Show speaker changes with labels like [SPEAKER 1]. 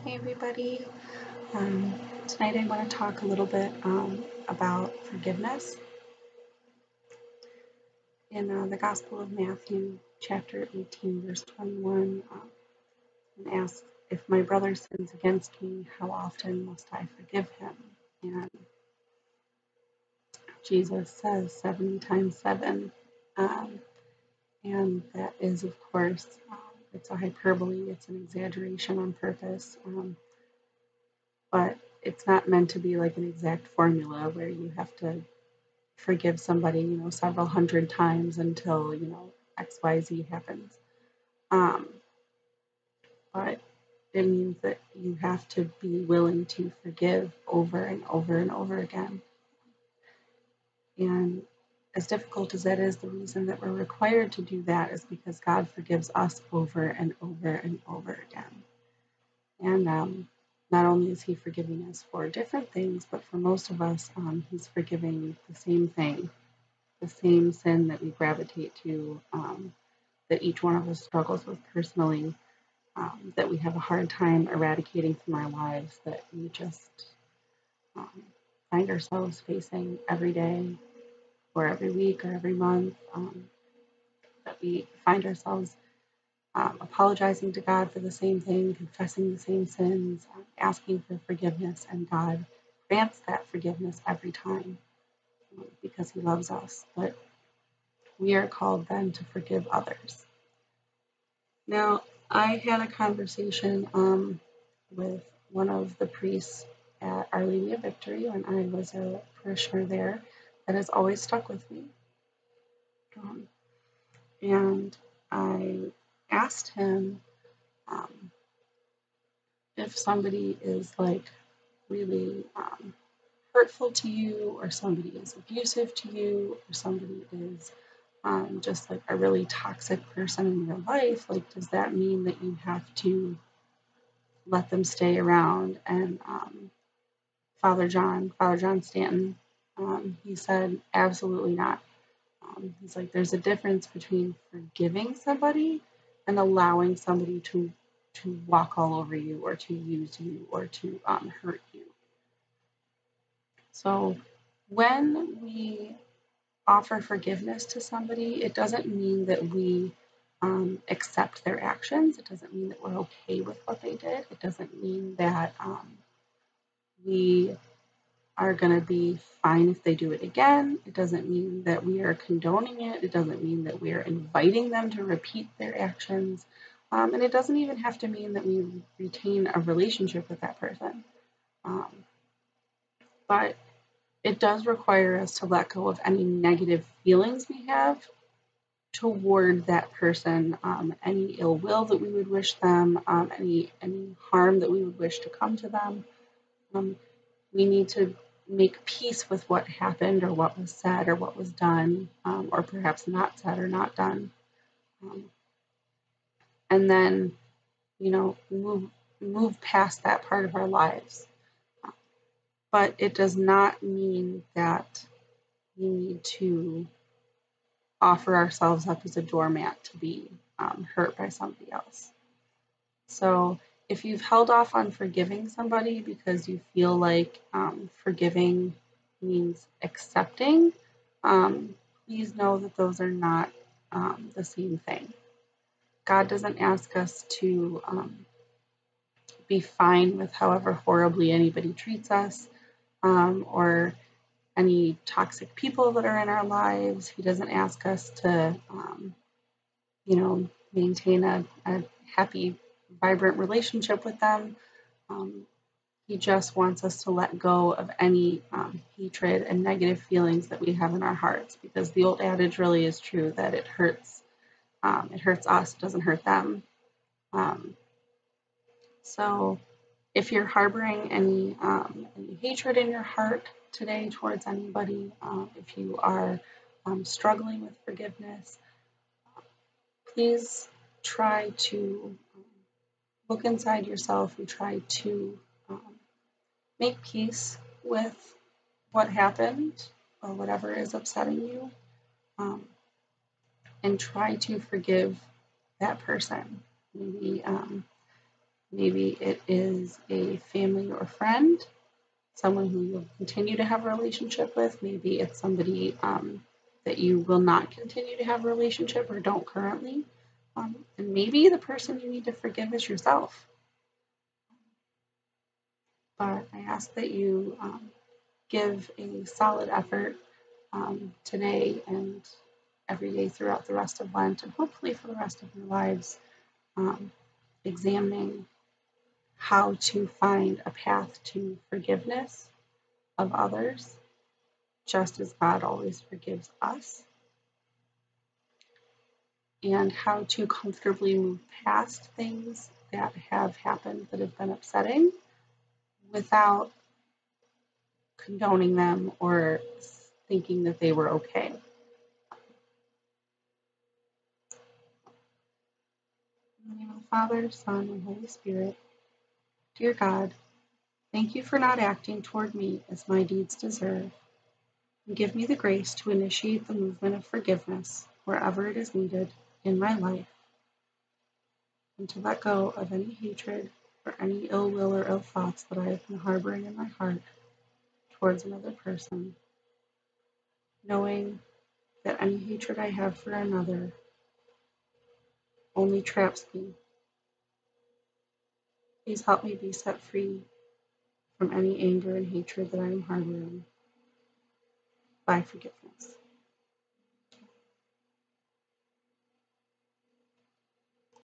[SPEAKER 1] Hey everybody. Um, Tonight I want to talk a little bit about forgiveness. In the Gospel of Matthew, chapter 18, verse 21, and asks, "If my brother sins against me, how often must I forgive him?" And Jesus says 70 times 7. Um, and that is, of course, it's a hyperbole, it's an exaggeration on purpose. But it's not meant to be like an exact formula where you have to forgive somebody, several hundred times until, XYZ happens. But it means that you have to be willing to forgive over and over and over again. And as difficult as that is, the reason that we're required to do that is because God forgives us over and over and over again. And not only is He forgiving us for different things, but for most of us, He's forgiving the same thing, the same sin that we gravitate to, that each one of us struggles with personally, that we have a hard time eradicating from our lives, that we just find ourselves facing every day or every week or every month, that we find ourselves apologizing to God for the same thing, confessing the same sins, asking for forgiveness, and God grants that forgiveness every time because He loves us. But we are called then to forgive others. Now, I had a conversation with one of the priests at Our Lady of Victory when I was a parishioner there that has always stuck with me. And I asked him if somebody is like really hurtful to you, or somebody is abusive to you, or somebody is just like a really toxic person in your life, like does that mean that you have to let them stay around? And Father John Stanton, he said absolutely not. He's like, there's a difference between forgiving somebody and allowing somebody to walk all over you, or to use you, or to hurt you. So when we offer forgiveness to somebody, it doesn't mean that we accept their actions. It doesn't mean that we're okay with what they did. It doesn't mean that we are going to be fine if they do it again. It doesn't mean that we are condoning it. It doesn't mean that we are inviting them to repeat their actions. And it doesn't even have to mean that we retain a relationship with that person. But it does require us to let go of any negative feelings we have toward that person, any ill will that we would wish them, any harm that we would wish to come to them. We need to make peace with what happened, or what was said, or what was done, or perhaps not said or not done. And then, move past that part of our lives. But it does not mean that we need to offer ourselves up as a doormat to be hurt by somebody else. So if you've held off on forgiving somebody because you feel like forgiving means accepting, please know that those are not the same thing. God doesn't ask us to be fine with however horribly anybody treats us, or any toxic people that are in our lives. He doesn't ask us to, maintain a happy, vibrant relationship with them. He just wants us to let go of any hatred and negative feelings that we have in our hearts, because the old adage really is true that it hurts us, it doesn't hurt them. So if you're harboring any hatred in your heart today towards anybody, if you are struggling with forgiveness, please try to look inside yourself and try to make peace with what happened, or whatever is upsetting you, and try to forgive that person. Maybe Maybe it is a family or friend, someone who you'll continue to have a relationship with. Maybe it's somebody that you will not continue to have a relationship or don't currently. And maybe the person you need to forgive is yourself. But I ask that you give a solid effort today and every day throughout the rest of Lent, and hopefully for the rest of your lives, examining how to find a path to forgiveness of others, just as God always forgives us, and how to comfortably move past things that have happened that have been upsetting without condoning them or thinking that they were okay. In the name of the Father, Son, and Holy Spirit, dear God, thank you for not acting toward me as my deeds deserve, and give me the grace to initiate the movement of forgiveness wherever it is needed in my life, and to let go of any hatred or any ill will or ill thoughts that I have been harboring in my heart towards another person, knowing that any hatred I have for another only traps me. Please help me be set free from any anger and hatred that I am harboring by forgiveness.